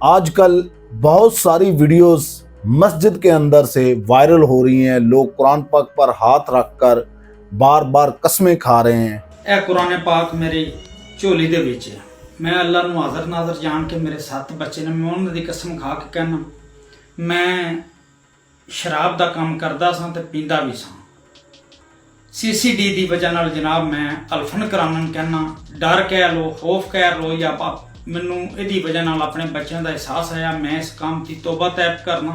آج کل بہت ساری ویڈیوز مسجد کے اندر سے وائرل ہو رہی ہیں. لوگ قرآن پاک پر ہاتھ رکھ کر بار بار قسمیں کھا رہے ہیں. اے قرآن پاک میری ਝੋਲੀ ਦੇ ਵਿੱਚ ਹੈ. ਮੈਂ ਅੱਲਾ ਨੂੰ ਹਾਜ਼ਰ ਨਾਜ਼ਰ ਜਾਣ ਕੇ ਮੇਰੇ 7 ਬੱਚੇ ਨੇ, ਮੈਂ ਉਹਨਾਂ ਦੀ ਕਸਮ ਖਾ ਕੇ ਕਹਿਣਾ, ਮੈਂ ਸ਼ਰਾਬ ਦਾ ਕੰਮ ਕਰਦਾ ਸਾਂ ਤੇ ਪੀਂਦਾ ਵੀ ਸਾਂ. CCD ਦੀ ਵਜ੍ਹਾ ਨਾਲ ਜਨਾਬ ਮੈਂ ਅਲਫਨ ਕਰਾਨਨ ਕਹਿਣਾ, ਡਰ ਕਹਿ ਲੋ, ਖੌਫ ਕਹਿ ਲੋ, ਜਾਂ ਮੈਨੂੰ ਇਹਦੀ ਵਜ੍ਹਾ ਨਾਲ ਆਪਣੇ ਬੱਚਿਆਂ ਦਾ ਅਹਿਸਾਸ ਆਇਆ ਮੈਂ ਇਸ ਕੰਮ ਦੀ ਤੋਬਾ ਤੈਬ ਕਰਨਾ.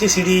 CCD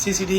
CCD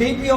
DPO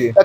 ਇਹ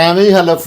ਐਵੇਂ ਹੀ ਹਲਫ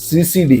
CCD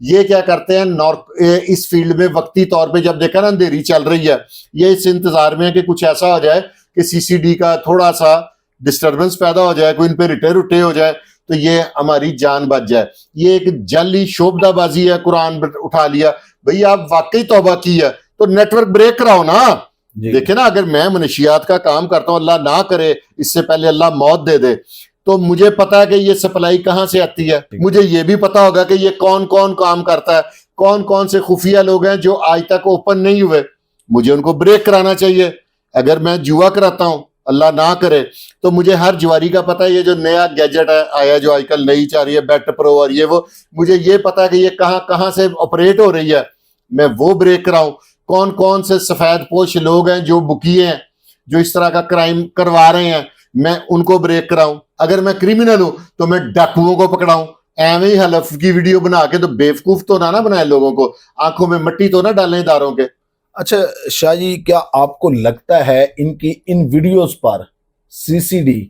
یہ کیا کرتے ہیں اس فیلڈ میں وقتی طور پہ جب دیکھا نا اندھیری چل رہی ہے، یہ اس انتظار میں ہے کہ کچھ ایسا ہو جائے کہ سی سی ڈی کا تھوڑا سا ڈسٹربنس پیدا ہو جائے، کوئی ان پہ رٹے ہو جائے تو یہ ہماری جان بچ جائے. یہ ایک جعلی شعبدہ بازی ہے. قرآن اٹھا لیا، بھئی آپ واقعی توبہ کی ہے تو نیٹ ورک بریک کراؤ نا. دیکھیں نا، اگر میں منشیات کا کام کرتا ہوں، اللہ نہ کرے اس سے پہلے اللہ موت دے دے، تو مجھے پتا ہے کہ یہ سپلائی کہاں سے آتی ہے. مجھے یہ بھی پتا ہوگا کہ یہ کون کون کام کرتا ہے، کون کون سے خفیہ لوگ ہیں جو آج تک اوپن نہیں ہوئے. مجھے ان کو بریک کرانا چاہیے. اگر میں جوا کراتا ہوں، اللہ نہ کرے، تو مجھے ہر جواری کا پتا ہے. یہ جو نیا گیجٹ ہے آیا جو آج کل نئی چاہ رہی ہے، بیٹ پرو اور یہ وہ، مجھے یہ پتا ہے کہ یہ کہاں سے آپریٹ ہو رہی ہے. میں وہ بریک کراؤں. کون کون سے سفید پوش لوگ ہیں جو بکیے ہیں، جو اس طرح کا کرائم کروا رہے ہیں، میں ان کو بریک کراؤں. اگر میں کریمنل ہوں تو میں ڈاکوؤں کو پکڑاؤں. ایویں ہی حلف کی ویڈیو بنا کے تو بیوقوف تو نہ بنائے لوگوں کو، آنکھوں میں مٹی تو نہ ڈالیں اداروں کے. اچھا شاہ جی، کیا آپ کو لگتا ہے ان کی ان ویڈیوز پر سی سی ڈی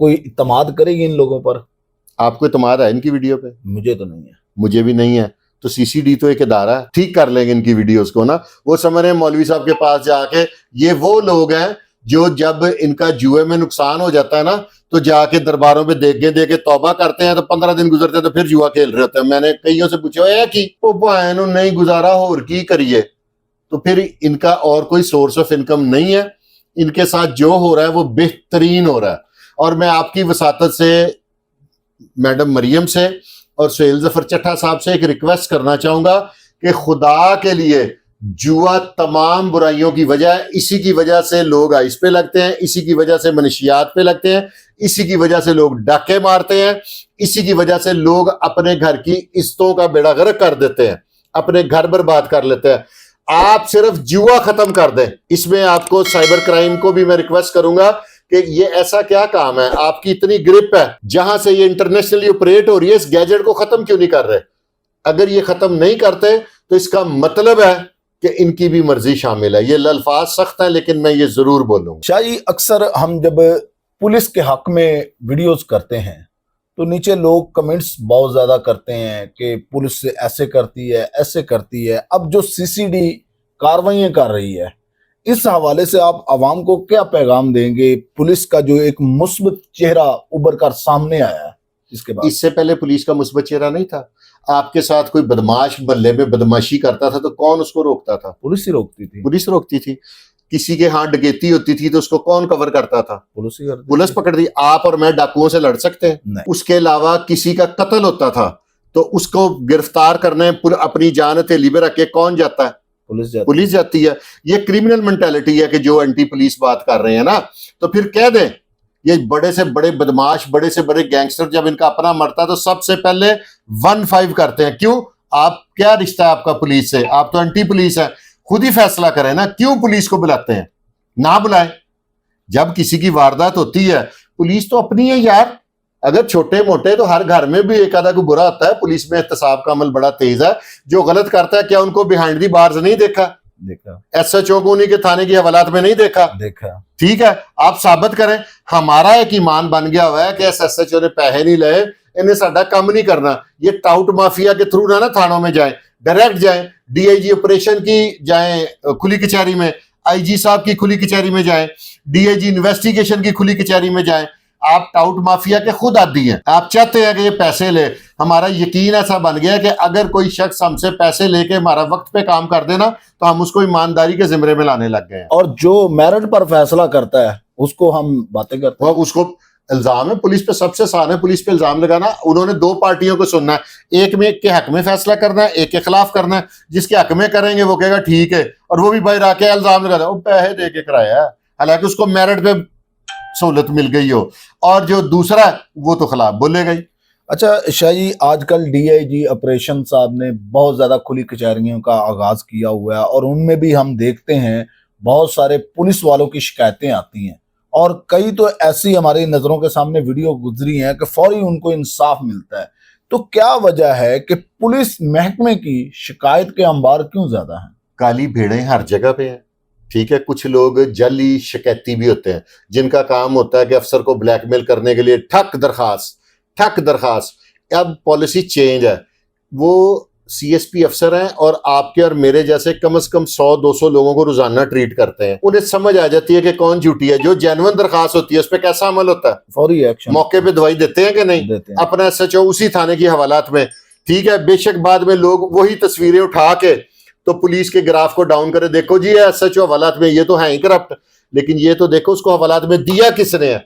کوئی اعتماد کرے گی ان لوگوں پر؟ آپ کو اعتماد ہے ان کی ویڈیو پہ؟ مجھے تو نہیں ہے. مجھے بھی نہیں ہے. تو سی سی ڈی تو ایک ادارہ ہے، ٹھیک کر لیں گے ان کی ویڈیوز کو نا. وہ سمجھ رہے ہیں مولوی صاحب کے پاس جا کے یہ وہ لوگ ہیں جو جب ان کا جوئے میں نقصان ہو جاتا ہے نا تو جا کے درباروں پہ دے کے توبہ کرتے ہیں، تو 15 دن گزرتے ہیں تو پھر جوا کھیل رہے ہوتے ہیں. میں نے کئیوں سے پوچھا ہے کہ وہ بہنوں نہیں گزارا اور کی کریے. تو پھر ان کا اور کوئی سورس آف انکم نہیں ہے. ان کے ساتھ جو ہو رہا ہے وہ بہترین ہو رہا ہے. اور میں آپ کی وساطت سے میڈم مریم سے اور سہیل ظفر چٹھا صاحب سے ایک ریکویسٹ کرنا چاہوں گا کہ خدا کے لیے جوا تمام برائیوں کی وجہ ہے. اسی کی وجہ سے لوگ آئس پہ لگتے ہیں، اسی کی وجہ سے منشیات پہ لگتے ہیں، اسی کی وجہ سے لوگ ڈاکے مارتے ہیں، اسی کی وجہ سے لوگ اپنے گھر کی عزتوں کا بیڑا غرق کر دیتے ہیں، اپنے گھر برباد کر لیتے ہیں. آپ صرف جوا ختم کر دیں. اس میں آپ کو سائبر کرائم کو بھی میں ریکویسٹ کروں گا کہ یہ ایسا کیا کام ہے، آپ کی اتنی گرپ ہے جہاں سے یہ انٹرنیشنلی آپریٹ ہو رہی ہے، اس گیجٹ کو ختم کیوں نہیں کر رہے؟ اگر یہ ختم نہیں کرتے تو اس کا مطلب ہے کہ ان کی بھی مرضی شامل ہے. یہ الفاظ سخت ہیں لیکن میں یہ ضرور بولوں. شاہ جی، اکثر ہم جب پولیس کے حق میں ویڈیوز کرتے ہیں تو نیچے لوگ کمنٹس بہت زیادہ کرتے ہیں کہ پولیس سے ایسے کرتی ہے، ایسے کرتی ہے. اب جو سی سی ڈی کاروائیاں کر رہی ہے، اس حوالے سے آپ عوام کو کیا پیغام دیں گے؟ پولیس کا جو ایک مثبت چہرہ ابھر کر سامنے آیا ہے اس کے بعد. اس سے پہلے پولیس کا مثبت چہرہ نہیں تھا. آپ کے ساتھ کوئی بدماش محلے میں بدماشی کرتا تھا تو کون اس کو روکتا تھا؟ پولیس ہی روکتی تھی. پولیس روکتی تھی. کسی کے ہاں ڈکیتی ہوتی تھی تو اس کو کون کور کرتا تھا؟ پولیس ہی کرتی تھی. پولیس پکڑ دی. آپ اور میں ڈاکوؤں سے لڑ سکتے ہیں؟ نہیں. اس کے علاوہ کسی کا قتل ہوتا تھا تو اس کو گرفتار کرنے اپنی جان ہتھیلی پہ رکھ کے کون جاتا ہے؟ پولیس جاتی ہے. یہ کرمنل مینٹالٹی ہے کہ جو اینٹی پولیس بات کر رہے ہیں نا، تو پھر کہہ دیں یہ بڑے سے بڑے بدماش، بڑے سے بڑے گینگسٹر جب ان کا اپنا مرتا ہے تو سب سے پہلے 1-5 کرتے ہیں. کیوں؟ آپ کیا رشتہ ہے آپ کا پولیس سے؟ آپ تو اینٹی پولیس ہے. خود ہی فیصلہ کریں نا، کیوں پولیس کو بلاتے ہیں؟ نہ بلائیں. جب کسی کی واردات ہوتی ہے، پولیس تو اپنی ہے یار. اگر چھوٹے موٹے تو ہر گھر میں بھی ایک آدھا کو برا ہوتا ہے. پولیس میں احتساب کا عمل بڑا تیز ہے. جو غلط کرتا ہے کیا ان کو بیہائنڈ دی بارز نہیں دیکھا؟ ایس ایچ او کو انہیں کے تھانے کی حوالات میں نہیں دیکھا؟ ٹھیک ہے، آپ ثابت کریں. ہمارا ایک ایمان بن گیا ہوا ہے کہ ایس ایچ او نے پیسے نہیں لائے، انہیں ساڈا کام نہیں کرنا. یہ ٹاؤٹ مافیا کے تھرو نہ تھانوں میں جائیں، ڈائریکٹ جائیں. ڈی آئی جی آپریشن کی جائیں کھلی کچہری میں، آئی جی صاحب کی کھلی کچہری میں جائیں، ڈی آئی جی انویسٹیگیشن کی کھلی کچہری میں جائیں. آپ ٹاؤٹ مافیا کے خود عادی ہیں. آپ چاہتے ہیں کہ یہ پیسے لے. ہمارا یقین ایسا بن گیا کہ اگر کوئی شخص ہم سے پیسے لے کے ہمارا وقت پہ کام کر دینا تو ہم اس کو ایمانداری کے زمرے میں لانے لگ گئے ہیں. اور جو میرٹ پر فیصلہ کرتا ہے اس کو ہم باتیں کرتے ہیں. اس کو الزام ہے پولیس پہ، سب سے آسان ہے پولیس پہ الزام لگانا. انہوں نے 2 پارٹیوں کو سننا ہے، ایک میں کے حق میں فیصلہ کرنا ہے، ایک کے خلاف کرنا ہے. جس کے حق میں کریں گے وہ کہے گا ٹھیک ہے، اور وہ بھی باہر آ کے الزام لگاتا ہے وہ پیسے دے کے کرایا ہے، حالانکہ اس کو میرٹ پہ سہولت مل گئی ہو. اور جو دوسرا ہے وہ تو خلاف بولے گا ہی. اچھا شاہ جی، آج کل ڈی آئی جی آپریشن صاحب نے بہت زیادہ کھلی کچہریوں کا آغاز کیا ہوا ہے، اور ان میں بھی ہم دیکھتے ہیں بہت سارے پولیس والوں کی شکایتیں آتی ہیں، اور کئی تو ایسی ہماری نظروں کے سامنے ویڈیو گزری ہیں کہ فوری ان کو انصاف ملتا ہے. تو کیا وجہ ہے کہ پولیس محکمے کی شکایت کے انبار کیوں زیادہ ہیں؟ کالی بھیڑیں ہر جگہ پہ ہیں. ٹھیک ہے، کچھ لوگ جعلی شکایتی بھی ہوتے ہیں جن کا کام ہوتا ہے کہ افسر کو بلیک میل کرنے کے لیے ٹھک درخواست. اب پالیسی چینج ہے. وہ سی ایس پی افسر ہیں اور آپ کے اور میرے جیسے کم از کم 100-200 لوگوں کو روزانہ ٹریٹ کرتے ہیں. انہیں سمجھ آ جاتی ہے کہ کون جھوٹی ہے. جو جینوئن درخواست ہوتی ہے اس پہ کیسا عمل ہوتا ہے؟ فوری ایکشن موقع پہ دوائی دیتے ہیں کہ نہیں؟ دیتے ہیں. اپنا ایس ایچ او اسی تھانے کی حوالات میں. ٹھیک ہے، بے شک بعد میں لوگ وہی تصویریں اٹھا کے تو پولیس کے گراف کو ڈاؤن کرے، دیکھو جی ایس ایچ او حوالات میں یہ تو ہے ہی کرپٹ، لیکن یہ تو دیکھو اس کو حوالات میں دیا کس نے ہے؟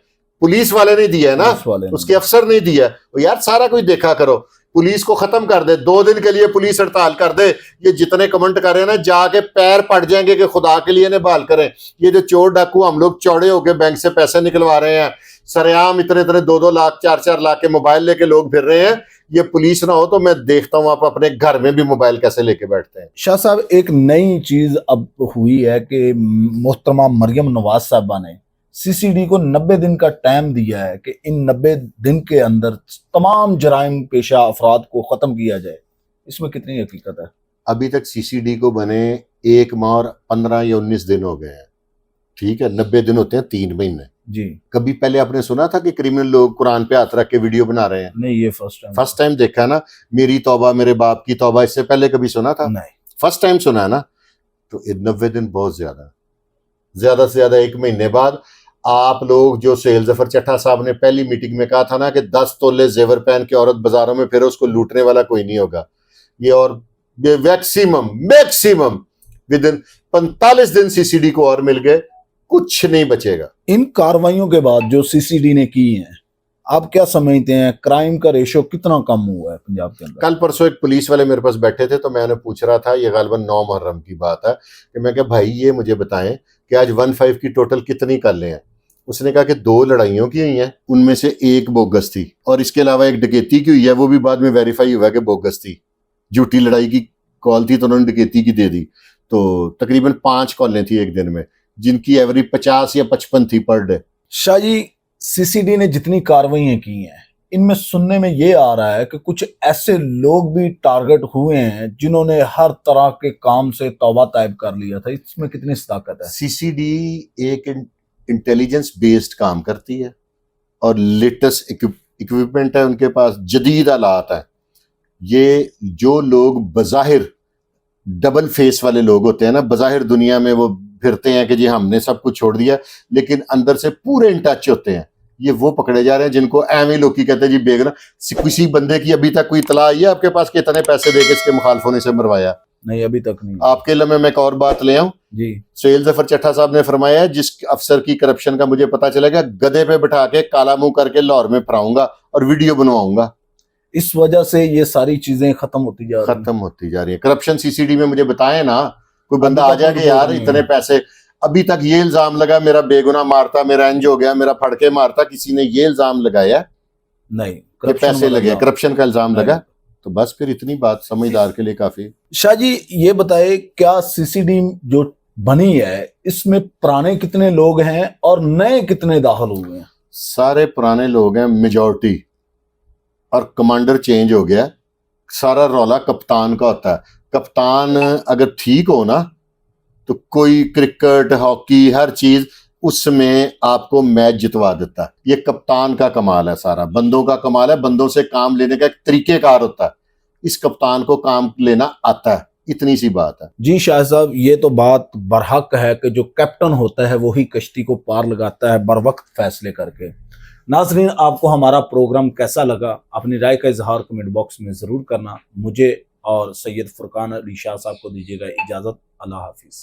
پولیس والے نے دیا ہے نا، اس کے افسر نہیں دیا. یار سارا کچھ دیکھا کرو. پولیس کو ختم کر دے، 2 دن کے لیے پولیس ہڑتال کر دے. یہ جتنے کمنٹ کر رہے ہیں نا، جا کے پیر پڑ جائیں گے کہ خدا کے لیے انہیں بحال کریں. یہ جو چور ڈاکو ہم لوگ چوڑے ہو کے بینک سے پیسے نکلوا رہے ہیں، سریعام اتنے 2 لاکھ 4 لاکھ کے موبائل لے کے لوگ پھر رہے ہیں، یہ پولیس نہ ہو تو میں دیکھتا ہوں آپ اپنے گھر میں بھی موبائل کیسے لے کے بیٹھتے ہیں. شاہ صاحب ایک نئی چیز اب ہوئی ہے کہ محترمہ مریم نواز صاحبہ نے سی سی ڈی کو 90 دن کا ٹائم دیا ہے کہ ان 90 دن کے اندر تمام جرائم پیشہ افراد کو ختم کیا جائے. اس میں کتنی حقیقت ہے؟ ابھی تک سی سی ڈی کو بنے 1 ماہ اور 15 یا 19 دن ہو گئے ہیں. ٹھیک ہے، 90 دن ہوتے ہیں 3 مہینے. جی کبھی پہلے آپ نے سنا تھا کہ کرمنل لوگ قرآن پہ ہاتھ رکھ کے ویڈیو بنا رہے ہیں؟ نہیں، یہ فرسٹ ٹائم دیکھا نا. میری توبہ میرے باپ کی توبہ، اس سے پہلے کبھی سنا تھا؟ نہیں. فرسٹ ٹائم سنا ہے نا. تو 90 دن بہت زیادہ سے زیادہ 1 مہینے بعد آپ لوگ جو سہیل ظفر چٹھا صاحب نے پہلی میٹنگ میں کہا تھا نا کہ 10 تولے زیور پہن کے عورت بازاروں میں پھر اس کو لوٹنے والا کوئی نہیں ہوگا. یہ اور میکسیمم ودن 45 دن سی سی ڈی کو اور مل گئے، کچھ نہیں بچے گا. ان کاروائیوں کے بعد جو سی سی ڈی نے کی ہیں، آپ کیا سمجھتے ہیں کرائم کا ریشو کتنا کم ہوا ہے پنجاب کے اندر؟ کل پرسوں ایک پولیس والے میرے پاس بیٹھے تھے تو میں نے پوچھ رہا تھا، یہ غالباً 9 محرم کی بات ہے، کہ میں کہ بھائی یہ مجھے بتائیں کہ آج 15 کی ٹوٹل کتنی کر لیں ہیں؟ اس نے کہا کہ 2 لڑائیوں کی ہوئی ہیں، ان میں سے 1 بوگس تھی، اور اس کے علاوہ ایک ڈکیتی کی ہوئی ہے، وہ بھی بعد میں ویریفائی ہوا کہ بوگس تھی. جھوٹی لڑائی کی کال تھی تو انہوں نے ڈکیتی کی دے دی. تو تقریباً 5 کالیں تھی ایک دن میں، جن کی ایوریج 50 یا 55 تھی پر ڈے. شاہ جی، سی سی ڈی نے جتنی کاروائیاں کی ہیں، ان میں سننے میں یہ آ رہا ہے کہ کچھ ایسے لوگ بھی ٹارگٹ ہوئے ہیں جنہوں نے ہر طرح کے کام سے توبہ طائب کر لیا تھا. اس میں کتنی صداقت ہے؟ سی سی ڈی ایک انٹیلیجنس بیسڈ کام کرتی ہے اور لیٹسٹ اکوپمنٹ ہے ان کے پاس، جدید آلات ہیں. یہ جو لوگ بظاہر ڈبل فیس والے لوگ ہوتے ہیں نا، بظاہر دنیا میں وہ پھرتے ہیں کہ جی ہم نے سب کچھ چھوڑ دیا، لیکن اندر سے پورے ان ٹچ ہوتے ہیں، یہ وہ پکڑے جا رہے ہیں جن کو ایویں لوگ کی کہتے ہیں جی بیگنا. کسی بندے کی ابھی تک کوئی اطلاع آئی ہے آپ کے پاس کہ اتنے پیسے دے کے اس کے مخالفوں نے سے مروایا؟ نہیں، ابھی تک نہیں. آپ کے لمحے میں ایک اور بات لے آؤں. جی، سہیل ظفر چٹھا صاحب نے فرمایا ہے جس افسر کی کرپشن کا مجھے پتا چلے گا، گدھے پہ بٹھا کے کالا منہ کر کے لاہور میں پھراؤں گا اور ویڈیو بنواؤں گا. اس وجہ سے یہ ساری چیزیں ختم ہوتی جا رہی ہیں. کرپشن سی سی ڈی میں مجھے بتائیں نا، کوئی بندہ آ جائے کہ یار اتنے پیسے. ابھی تک یہ الزام لگا میرا بے گناہ مارتا، میرا انج ہو گیا، میرا پھڑ کے مارتا، کسی نے یہ الزام لگایا نہیں کہ پیسے لگے، کرپشن کا الزام لگا. تو بس پھر اتنی بات سمجھدار کے لیے کافی. شاہ جی یہ بتائے، کیا سی سی ڈی جو بنی ہے اس میں پرانے کتنے لوگ ہیں اور نئے کتنے داخل ہوئے ہیں؟ سارے پرانے لوگ ہیں میجورٹی، اور کمانڈر چینج ہو گیا. سارا رولا کپتان کا ہوتا ہے. کپتان اگر ٹھیک ہو نا تو کوئی کرکٹ، ہاکی، ہر چیز اس میں آپ کو میچ جتوا دیتا ہے. یہ کپتان کا کمال ہے، سارا بندوں کا کمال ہے. بندوں سے کام لینے کا ایک طریقہ کار ہوتا ہے. اس کپتان کو کام لینا آتا ہے، اتنی سی بات ہے. جی شاہ صاحب، یہ تو بات برحق ہے کہ جو کیپٹن ہوتا ہے وہی کشتی کو پار لگاتا ہے بر وقت فیصلے کر کے. ناظرین، آپ کو ہمارا پروگرام کیسا لگا؟ اپنی رائے کا اظہار کمنٹ باکس میں ضرور کرنا. مجھے اور سید فرقان علی شاہ صاحب کو دیجیے گا اجازت. اللہ حافظ.